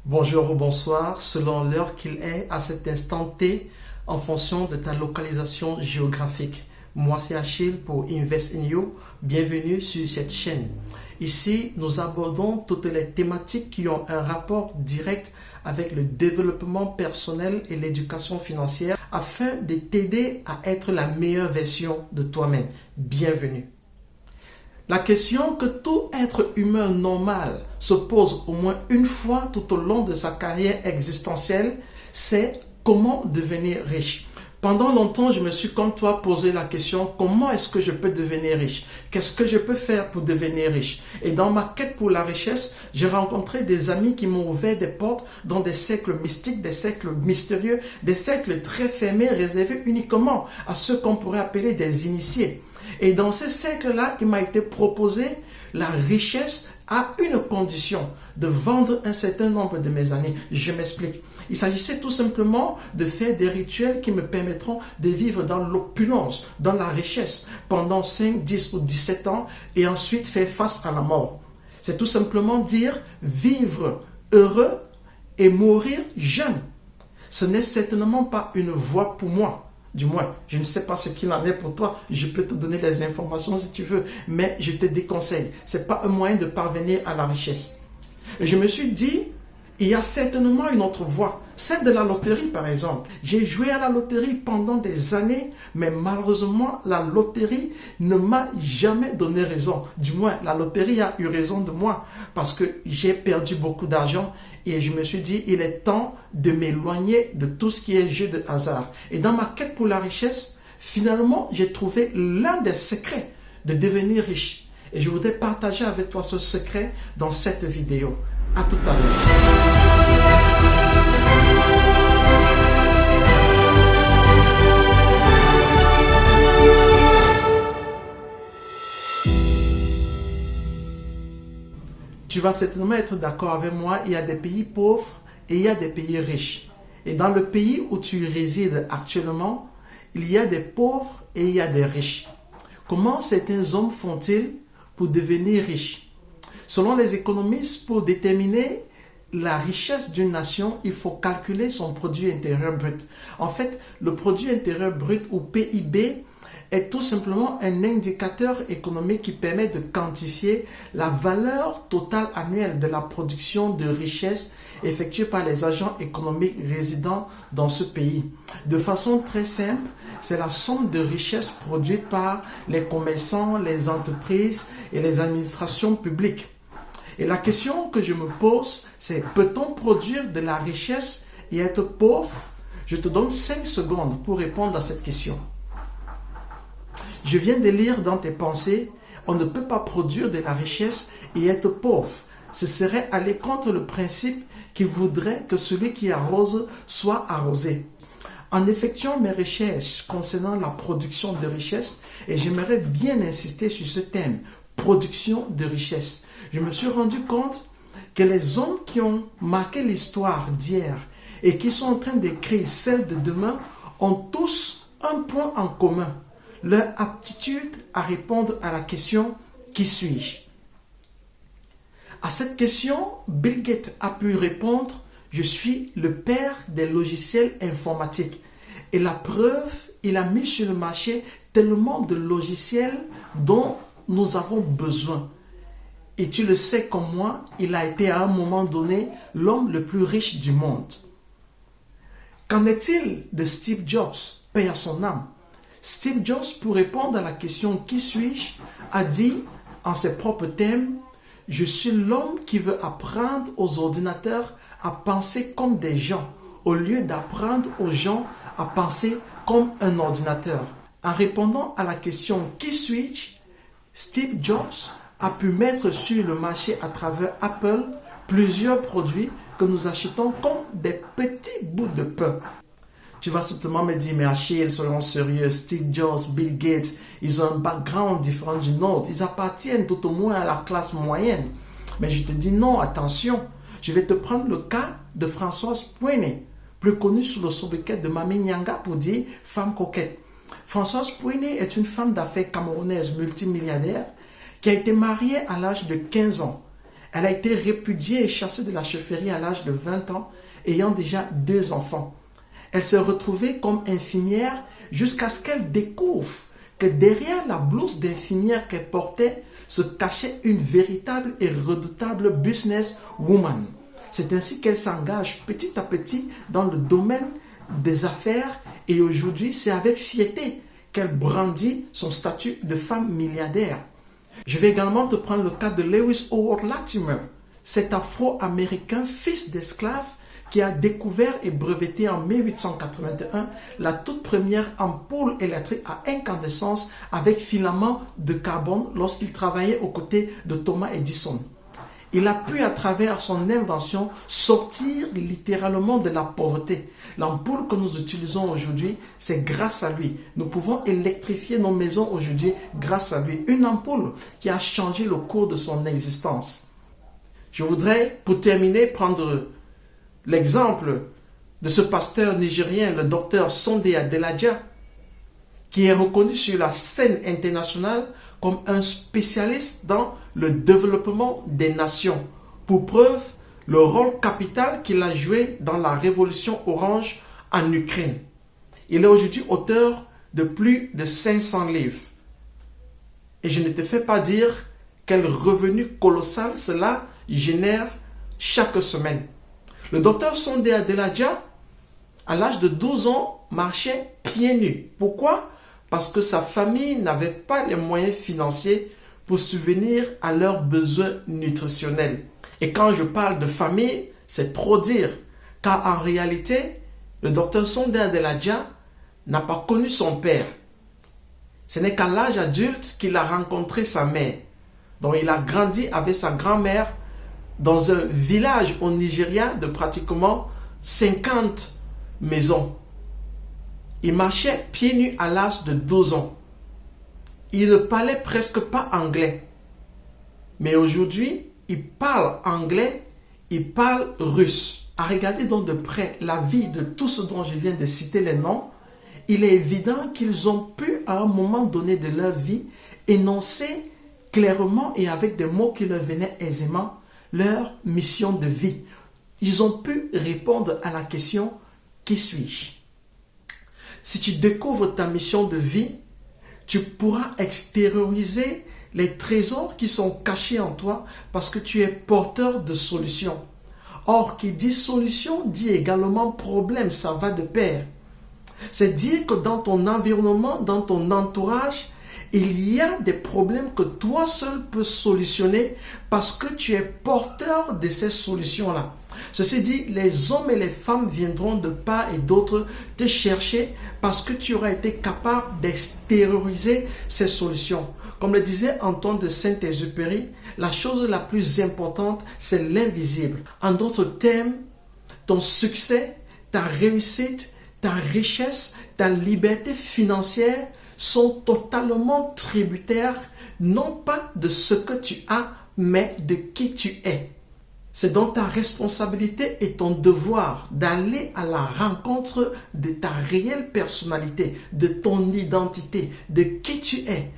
Bonjour ou bonsoir, selon l'heure qu'il est à cet instant T, en fonction de ta localisation géographique. Moi, c'est Achille pour Invest in You. Bienvenue sur cette chaîne. Ici, nous abordons toutes les thématiques qui ont un rapport direct avec le développement personnel et l'éducation financière afin de t'aider à être la meilleure version de toi-même. Bienvenue. La question que tout être humain normal se pose au moins une fois tout au long de sa carrière existentielle, c'est comment devenir riche. Pendant longtemps, je me suis comme toi posé la question, comment est-ce que je peux devenir riche? Qu'est-ce que je peux faire pour devenir riche? Et dans ma quête pour la richesse, j'ai rencontré des amis qui m'ont ouvert des portes dans des cercles mystiques, des cercles mystérieux, des cercles très fermés, réservés uniquement à ceux qu'on pourrait appeler des initiés. Et dans ces cercles-là, il m'a été proposé la richesse à une condition, de vendre un certain nombre de mes années. Je m'explique. Il s'agissait tout simplement de faire des rituels qui me permettront de vivre dans l'opulence, dans la richesse, pendant 5, 10 ou 17 ans et ensuite faire face à la mort. C'est tout simplement dire vivre heureux et mourir jeune. Ce n'est certainement pas une voie pour moi. Du moins, je ne sais pas ce qu'il en est pour toi. Je peux te donner les informations si tu veux, mais je te déconseille. Ce n'est pas un moyen de parvenir à la richesse. Et je me suis dit, il y a certainement une autre voie, celle de la loterie par exemple. J'ai joué à la loterie pendant des années, mais malheureusement, la loterie ne m'a jamais donné raison. Du moins, la loterie a eu raison de moi parce que j'ai perdu beaucoup d'argent et je me suis dit, il est temps de m'éloigner de tout ce qui est jeu de hasard. Et dans ma quête pour la richesse, finalement, j'ai trouvé l'un des secrets de devenir riche. Et je voudrais partager avec toi ce secret dans cette vidéo. À tout à l'heure. Tu vas certainement être d'accord avec moi, il y a des pays pauvres et il y a des pays riches. Et dans le pays où tu résides actuellement, il y a des pauvres et il y a des riches. Comment certains hommes font-ils pour devenir riches? Selon les économistes, pour déterminer la richesse d'une nation, il faut calculer son produit intérieur brut. En fait, le produit intérieur brut ou PIB est tout simplement un indicateur économique qui permet de quantifier la valeur totale annuelle de la production de richesse effectuée par les agents économiques résidant dans ce pays. De façon très simple, c'est la somme de richesses produites par les commerçants, les entreprises et les administrations publiques. Et la question que je me pose, c'est peut-on produire de la richesse et être pauvre? Je te donne 5 secondes pour répondre à cette question. Je viens de lire dans tes pensées, on ne peut pas produire de la richesse et être pauvre. Ce serait aller contre le principe qui voudrait que celui qui arrose soit arrosé. En effectuant mes recherches concernant la production de richesse, et j'aimerais bien insister sur ce thème, production de richesse, je me suis rendu compte que les hommes qui ont marqué l'histoire d'hier et qui sont en train d'écrire celle de demain ont tous un point en commun, leur aptitude à répondre à la question « Qui suis-je » À cette question, Bill Gates a pu répondre « Je suis le père des logiciels informatiques ». Et la preuve, il a mis sur le marché tellement de logiciels dont nous avons besoin. Et tu le sais comme moi, il a été à un moment donné l'homme le plus riche du monde. Qu'en est-il de Steve Jobs, paix à son âme? Steve Jobs, pour répondre à la question « Qui suis-je ?», a dit en ses propres termes « Je suis l'homme qui veut apprendre aux ordinateurs à penser comme des gens, au lieu d'apprendre aux gens à penser comme un ordinateur. » En répondant à la question « Qui suis-je ?», Steve Jobs a pu mettre sur le marché à travers Apple plusieurs produits que nous achetons comme des petits bouts de pain. Tu vas certainement me dire, mais Achille, soyons sérieux, Steve Jobs, Bill Gates, ils ont un background différent du nôtre. Ils appartiennent tout au moins à la classe moyenne. Mais je te dis non, attention. Je vais te prendre le cas de Françoise Pouyanné, plus connue sous le sobriquet de Mami Nyanga pour dire femme coquette. Françoise Pouyanné est une femme d'affaires camerounaise multimilliardaire qui a été mariée à l'âge de 15 ans. Elle a été répudiée et chassée de la chefferie à l'âge de 20 ans, ayant déjà 2 enfants. Elle se retrouvait comme infirmière jusqu'à ce qu'elle découvre que derrière la blouse d'infirmière qu'elle portait se cachait une véritable et redoutable businesswoman. C'est ainsi qu'elle s'engage petit à petit dans le domaine des affaires et aujourd'hui c'est avec fierté qu'elle brandit son statut de femme milliardaire. Je vais également te prendre le cas de Lewis Howard Latimer, cet Afro-Américain fils d'esclave qui a découvert et breveté en 1881 la toute première ampoule électrique à incandescence avec filament de carbone lorsqu'il travaillait aux côtés de Thomas Edison. Il a pu, à travers son invention, sortir littéralement de la pauvreté. L'ampoule que nous utilisons aujourd'hui, c'est grâce à lui. Nous pouvons électrifier nos maisons aujourd'hui grâce à lui. Une ampoule qui a changé le cours de son existence. Je voudrais, pour terminer, prendre l'exemple de ce pasteur nigérien, le docteur Sunday Adelaja, qui est reconnu sur la scène internationale comme un spécialiste dans le développement des nations. Pour preuve, le rôle capital qu'il a joué dans la révolution orange en Ukraine. Il est aujourd'hui auteur de plus de 500 livres. Et je ne te fais pas dire quel revenu colossal cela génère chaque semaine. Le docteur Sunday Adelaja, à l'âge de 12 ans, marchait pieds nus. Pourquoi ? Parce que sa famille n'avait pas les moyens financiers pour subvenir à leurs besoins nutritionnels. Et quand je parle de famille, c'est trop dire. Car en réalité, le docteur Sunday Adelaja n'a pas connu son père. Ce n'est qu'à l'âge adulte qu'il a rencontré sa mère. Donc il a grandi avec sa grand-mère dans un village au Nigeria de pratiquement 50 maisons. Il marchait pieds nus à l'âge de 12 ans. Il ne parlait presque pas anglais. Mais aujourd'hui, il parle anglais, il parle russe. À regarder donc de près la vie de tous ceux dont je viens de citer les noms, il est évident qu'ils ont pu, à un moment donné de leur vie, énoncer clairement et avec des mots qui leur venaient aisément leur mission de vie. Ils ont pu répondre à la question « Qui suis-je » Si tu découvres ta mission de vie, tu pourras extérioriser les trésors qui sont cachés en toi parce que tu es porteur de solutions. Or, qui dit solution, dit également problème, ça va de pair. C'est dire que dans ton environnement, dans ton entourage, il y a des problèmes que toi seul peux solutionner parce que tu es porteur de ces solutions-là. Ceci dit, les hommes et les femmes viendront de part et d'autre te chercher parce que tu auras été capable d'extérioriser ces solutions. Comme le disait Antoine de Saint-Exupéry, la chose la plus importante, c'est l'invisible. En d'autres termes, ton succès, ta réussite, ta richesse, ta liberté financière sont totalement tributaires, non pas de ce que tu as, mais de qui tu es. C'est donc ta responsabilité et ton devoir d'aller à la rencontre de ta réelle personnalité, de ton identité, de qui tu es.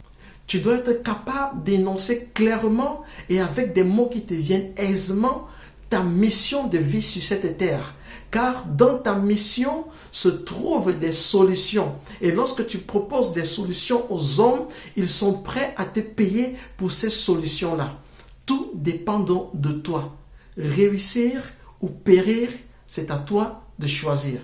Tu dois être capable d'énoncer clairement et avec des mots qui te viennent aisément ta mission de vie sur cette terre. Car dans ta mission se trouvent des solutions. Et lorsque tu proposes des solutions aux hommes, ils sont prêts à te payer pour ces solutions-là. Tout dépend donc de toi. Réussir ou périr, c'est à toi de choisir.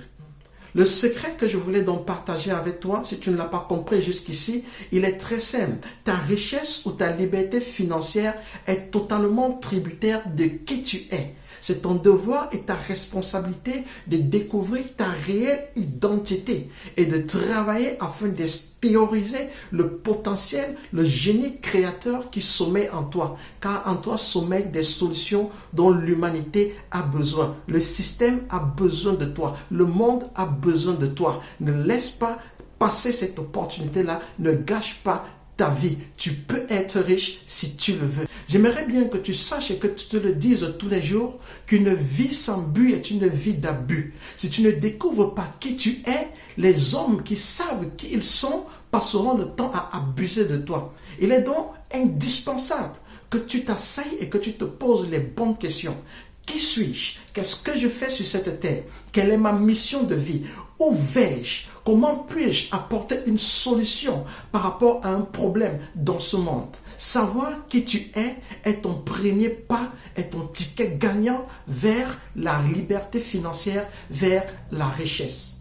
Le secret que je voulais donc partager avec toi, si tu ne l'as pas compris jusqu'ici, il est très simple. Ta richesse ou ta liberté financière est totalement tributaire de qui tu es. C'est ton devoir et ta responsabilité de découvrir ta réelle identité et de travailler afin d'extérioriser le potentiel, le génie créateur qui sommeille en toi. Car en toi sommeillent des solutions dont l'humanité a besoin. Le système a besoin de toi. Le monde a besoin de toi. Ne laisse pas passer cette opportunité-là. Ne gâche pas ta vie. Tu peux être riche si tu le veux. J'aimerais bien que tu saches et que tu te le dises tous les jours qu'une vie sans but est une vie d'abus. Si tu ne découvres pas qui tu es, les hommes qui savent qui ils sont passeront le temps à abuser de toi. Il est donc indispensable que tu t'asseyes et que tu te poses les bonnes questions. Qui suis-je? Qu'est-ce que je fais sur cette terre? Quelle est ma mission de vie? Où vais-je? Comment puis-je apporter une solution par rapport à un problème dans ce monde? Savoir qui tu est ton premier pas, est ton ticket gagnant vers la liberté financière, vers la richesse.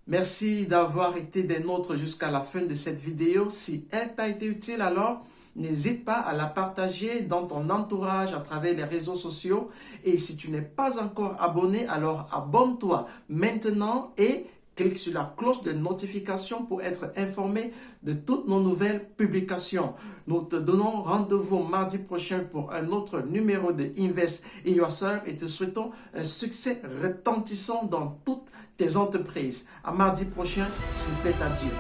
Merci d'avoir été des nôtres jusqu'à la fin de cette vidéo. Si elle t'a été utile, alors n'hésite pas à la partager dans ton entourage à travers les réseaux sociaux. Et si tu n'es pas encore abonné, alors abonne-toi maintenant et clique sur la cloche de notification pour être informé de toutes nos nouvelles publications. Nous te donnons rendez-vous mardi prochain pour un autre numéro de Invest in Yourself et te souhaitons un succès retentissant dans toutes tes entreprises. À mardi prochain, s'il plaît à Dieu.